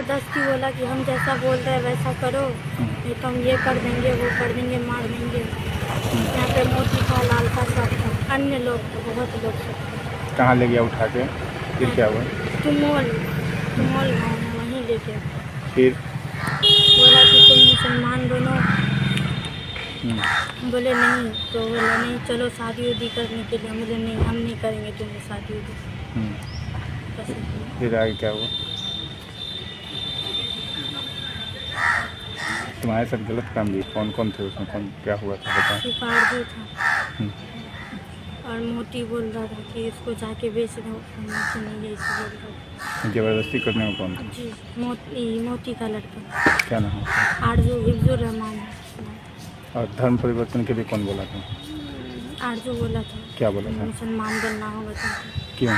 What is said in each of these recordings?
ज़बरदस्ती बोला कि हम जैसा बोल रहे हैं वैसा करो, नहीं तो हम ये कर देंगे, वो कर देंगे, मार देंगे। यहाँ पे मोती था, लाल था, सब था, अन्य लोग थे, बहुत लोग सब थे। कहाँ ले गया उठा के? फिर क्या हुआ? तुमोल गाँव में, वहीं ले गया। फिर बोला कि तुम मुसलमान बनो, बोले नहीं, तो बोला नहीं चलो शादी उदी करने के लिए, हम बोले नहीं हम नहीं करेंगे तुम्हें शादी उदी। बस इतना। फिर आगे क्या हुआ? तुम्हारे साथ गलत काम भी कौन कौन थे उसमें? कौन क्या हुआ था बताओ? सिर्फ आरजू था और मोती बोल रहा था कि इसको जाके बेच दो, मोती नहीं है इसे बोल रहा था। जबरदस्ती करने में कौन था? जी, मोती का लड़का। क्या नाम है? आरजू हिफ्जुर रहमान। और धर्म परिवर्तन के लिए कौन बोला था? आरजू बोला था। क्या बोला था? मुसलमान बनना होगा तुमको। क्यों?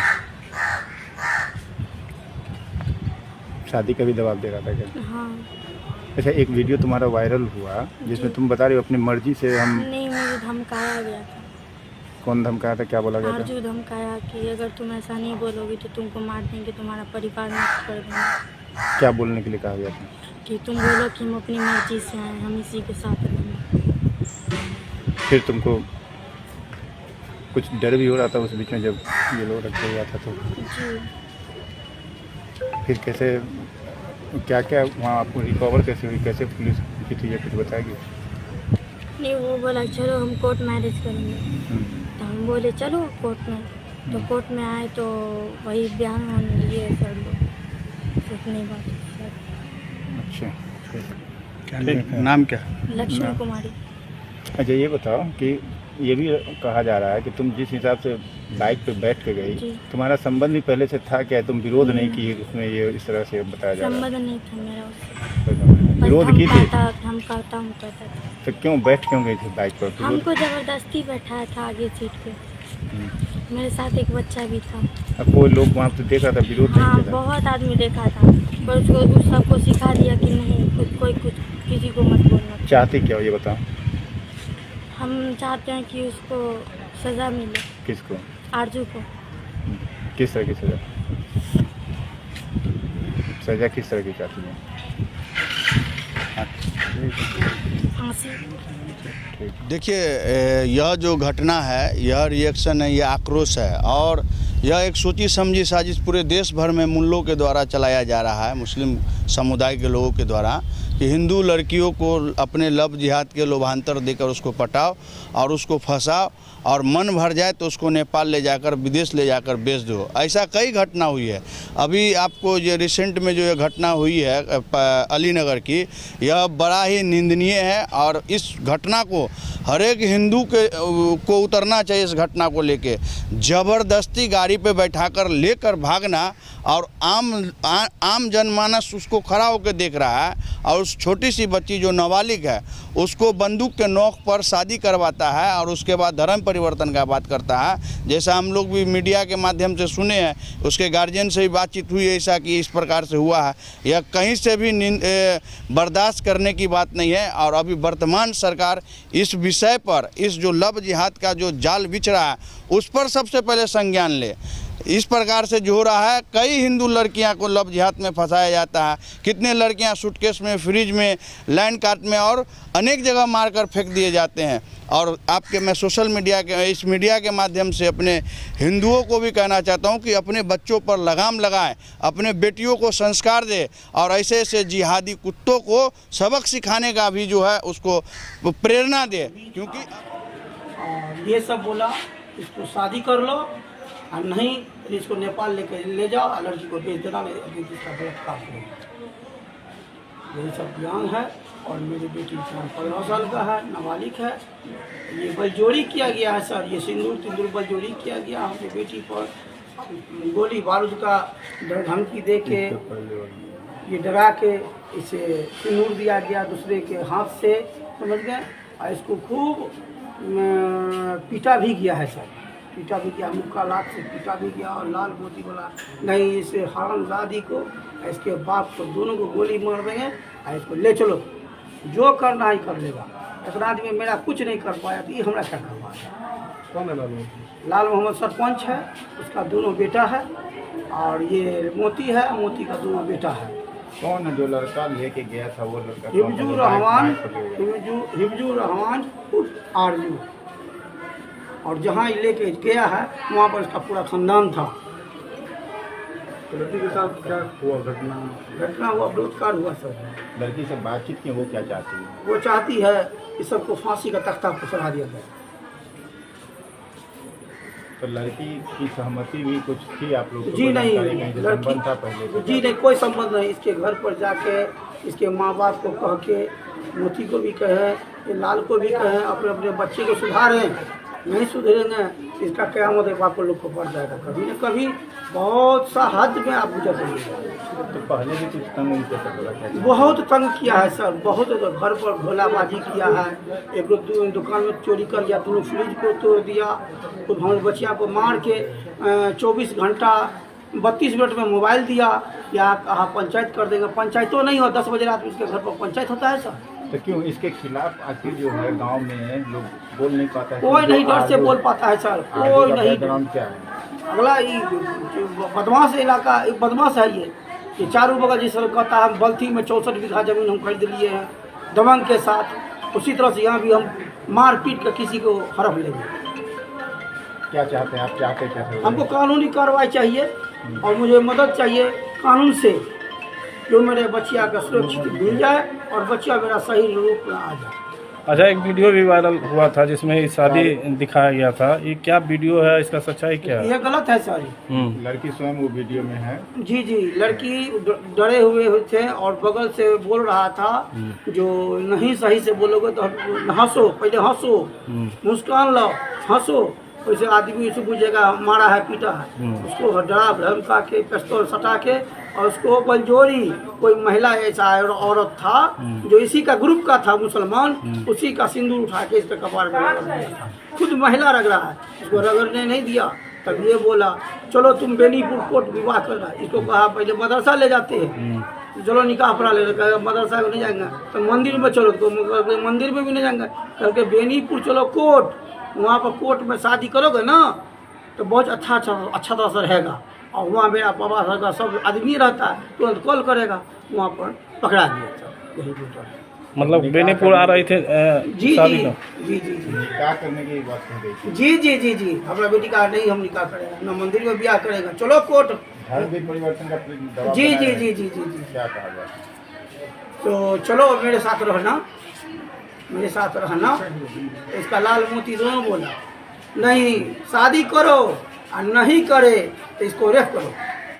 शादी का भी दबाव दे रहा था क्या? हाँ। अच्छा, एक वीडियो तुम्हारा वायरल हुआ जिसमें जी। तुम बता रहे हो अपनी मर्जी से हम। नहीं, मुझे धमकाया गया था। कौन धमकाया था? क्या बोला गया था? आरजू धमकाया कि अगर तुम ऐसा नहीं बोलोगी तो तुमको मार देंगे, तुम्हारा परिवार नष्ट कर देंगे। क्या बोलने के लिए कहा गया था? कि तुम बोलो कि हम अपनी मर्जी से आए, हम इसी के साथ रहेंगे। फिर तुमको कुछ डर भी हो रहा था उस बीच में जब ये लोग रखे हुआ था तो? जी। फिर कैसे, क्या क्या वहाँ आपको रिकवर कैसे हुई? कैसे पुलिस की थी, ये कुछ बताएगी? नहीं, वो बोला चलो हम कोर्ट मैरिज करेंगे, तो हम बोले चलो कोर्ट में। तो कोर्ट में आए तो वही बयान होने लिए सर लोग, इतनी बात सर। अच्छा, क्या नाम क्या? लक्ष्मी कुमारी। अच्छा ये बताओ कि ये भी कहा जा रहा है कि तुम जिस हिसाब से बाइक पे बैठ के गई, जी। तुम्हारा संबंध भी पहले से था क्या? तुम विरोध नहीं की उसमें, ये इस तरह से बताया जा रहा संबंध नहीं था मेरा उससे। है? विरोध की थी हम कहता हूँ कहता था। तो क्यों बैठ क्यों गई थी बाइक पर? विरोध? हमको ज़बरदस्ती बैठाया था आगे सीट पे। मेरे साथ एक बच्चा भी था। अब कोई लोग वहाँ पे देख रहा था, विरोध नहीं हाँ, किया था? बहुत आदमी देखा था, पर उसको उस सबको सिखा दिया कि नहीं कोई कुछ किसी को मत बोलना। चाहते क्या हो ये बताओ? हम चाहते हैं कि उसको सज़ा मिले। किसको? आरजू को। किस तरह की सजा? सजा किस तरह की चाहती है? फांसी। देखिए, यह जो घटना है, यह रिएक्शन है, यह आक्रोश है और यह एक सोची समझी साजिश पूरे देश भर में मुल्लों के द्वारा चलाया जा रहा है, मुस्लिम समुदाय के लोगों के द्वारा, कि हिंदू लड़कियों को अपने लब जिहाद के लोभांतर देकर उसको पटाओ और उसको फंसाओ और मन भर जाए तो उसको नेपाल ले जाकर, विदेश ले जाकर बेच दो। ऐसा कई घटना हुई है। अभी आपको ये रिसेंट में जो ये घटना हुई है अलीनगर की, यह बड़ा ही निंदनीय है और इस घटना को हर एक हिंदू को उतरना चाहिए। इस घटना को लेके ज़बरदस्ती गाड़ी पे बैठाकर लेकर भागना और आम जनमानस उसको खड़ा होकर देख रहा है और उस छोटी सी बच्ची जो नाबालिग है उसको बंदूक के नोक पर शादी करवाता है और उसके बाद धर्म परिवर्तन का बात करता है। जैसा हम लोग भी मीडिया के माध्यम से सुने हैं, उसके गार्जियन से भी बातचीत हुई ऐसा कि इस प्रकार से हुआ है। यह कहीं से भी बर्दाश्त करने की बात नहीं है और अभी वर्तमान सरकार इस विषय पर, इस जो लब जिहाद का जो जाल बिछ रहा है उस पर सबसे पहले संज्ञान ले। इस प्रकार से जो हो रहा है, कई हिंदू लड़कियां को लब जिहाद में फंसाया जाता है। कितने लड़कियां सूटकेस में, फ्रिज में, लाइन काट में और अनेक जगह मारकर फेंक दिए जाते हैं। और आपके मैं सोशल मीडिया के, इस मीडिया के माध्यम से अपने हिंदुओं को भी कहना चाहता हूं कि अपने बच्चों पर लगाम लगाएं, अपने बेटियों को संस्कार दे और ऐसे ऐसे जिहादी कुत्तों को सबक सिखाने का भी जो है उसको प्रेरणा दे। क्योंकि ये सब बोला इसको शादी कर लो और नहीं तो इसको नेपाल ले जाओ और लड़की को भेज देना, नहीं इसका बलात्कार करो। यही सब बयान है। और मेरी बेटी 15 साल का है, नाबालिग है। ये बलजोरी किया गया है सर, ये सिंदूर बलजोरी किया गया। हमारी बेटी पर गोली बारूद का धमकी दे के, ये डरा के इसे सिंदूर दिया गया दूसरे के हाथ से, समझ गए। और इसको खूब पीटा भी गया है सर, पीटा भी गया, मुक्का लात से पीटा भी गया। और लाल मोती बोला नहीं, इसे हरामजादी को, इसके बाप को, दोनों को गोली मार देंगे और इसको ले चलो, जो करना ही कर लेगा। इतना आदमी मेरा कुछ नहीं कर पाया तो ये हमारा क्या करवाया। कौन है लाल मोहम्मद सरपंच है, उसका दोनों बेटा है। और ये मोती है, मोती का दोनों बेटा है। कौन है जो लड़का लेके गया था वो लड़का? हिब्जू रहमान, हिब्जू रहमान उर्फ आरजू। और जहाँ ये लेके गया है वहाँ पर इसका पूरा खानदान था। तो लड़की के साथ क्या हुआ घटना हुआ, बलात्कार हुआ सब। लड़की से बातचीत की, वो क्या चाहती है? वो चाहती है कि सबको फांसी का तख्ता पर चढ़ा दिया जाए। तो लड़की की सहमति भी कुछ थी आप लोग? जी नहीं, संबंध था पहले से? जी नहीं, कोई संबंध नहीं। इसके घर पर जाके इसके माँ बाप को कह के, मोती को भी कहें, लाल को भी कहें, अपने अपने बच्चे को सुधारें। नहीं सुधरेंगे इसका क़यामत एक आप लोग को पड़ जाएगा कभी न कभी। बहुत सा हद में आप गुजर जाएंगे। तो पहले भी कुछ तंग उनके साथ लगा था? बहुत तंग किया है सर, बहुत। तो घर पर भोलाबाजी किया है, एक दुकान में चोरी कर दिया, दोनों फ्रिज को तोड़ दिया, तो हमारे बच्चिया को मार के 24 घंटा 32 मिनट में मोबाइल दिया, या कहा पंचायत कर देंगे। पंचायत तो नहीं हो, 10 बजे रात में इसके घर पर पंचायत होता है सर। तो क्यों इसके खिलाफ आखिर जो है गांव में लोग बोल नहीं पाता है? कोई नहीं डर से बोल पाता है सर, कोई नहीं। बैकग्राउंड क्या है? अगला ये बदमाश इलाका, एक बदमाश है ये चारों बगल जिस तरह कहता है। हम बल्थी में 64 बीघा जमीन हम खरीद लिए हैं दबंग के साथ। उसी तरह से यहाँ भी हम मार पीट कर किसी को हड़प लेंगे। क्या चाहते हैं आप? चाहते क्या हैं? हमको कानूनी कार्रवाई चाहिए और मुझे मदद चाहिए कानून से, जो मेरे बच्चिया का सुरक्षित मिल जाए और बच्चा मेरा सही रूप में आ जाए। अच्छा, एक वीडियो भी वायरल हुआ था जिसमें शादी दिखाया गया था, ये क्या वीडियो है, इसका सच्चाई क्या है? ये गलत है सर। लड़की स्वयं वो वीडियो में है? जी जी, लड़की डरे हुए थे और बगल से बोल रहा था, जो नहीं सही से बोलोगे तो हंसो, पहले हंसो, मुस्कान लो, हंसो। वैसे आदमी से पूछेगा मारा है पीटा है, उसको डरा धमका के पिस्तौल सटा के, और उसको बलजोरी कोई महिला ऐसा औरत था जो इसी का ग्रुप का था मुसलमान, उसी का सिंदूर उठा के इसके कपार में रगड़ दिया था। खुद महिला रगड़ा है, इसको रगड़ने नहीं दिया। तब ये बोला चलो तुम बेनीपुर कोर्ट विवाह करना। इसको कहा पहले मदरसा ले जाते हैं, चलो निकाह पढ़ा ले। मदरसा में नहीं जाएंगे तो मंदिर में चलो, तो मंदिर में भी नहीं जाएंगे, करके बेनीपुर चलो कोर्ट। वहाँ पर कोर्ट में शादी करोगे ना तो बहुत अच्छा तरह से रहेगा। और वहाँ मेरा पापा का सब आदमी रहता है, तुरंत कॉल करेगा, वहाँ पर पकड़ा दिया। यही मतलब बेनीपुर आ रहे थे जी शादी जी का? जी जी जी निकाह करने की बात कह रही थी? जी जी जी जी, हमारा बेटी का नहीं हम निकाह करेगा, ना मंदिर में ब्याह करेगा, चलो कोर्ट। धर्म भी परिवर्तन का दबाव जी बनाया जी है। जी जी जी जी, क्या कहा जाए? तो चलो मेरे साथ रहना, मेरे साथ रहना। इसका लाल मोती दोनों बोला नहीं शादी करो और नहीं करे तो इसको रेप करो।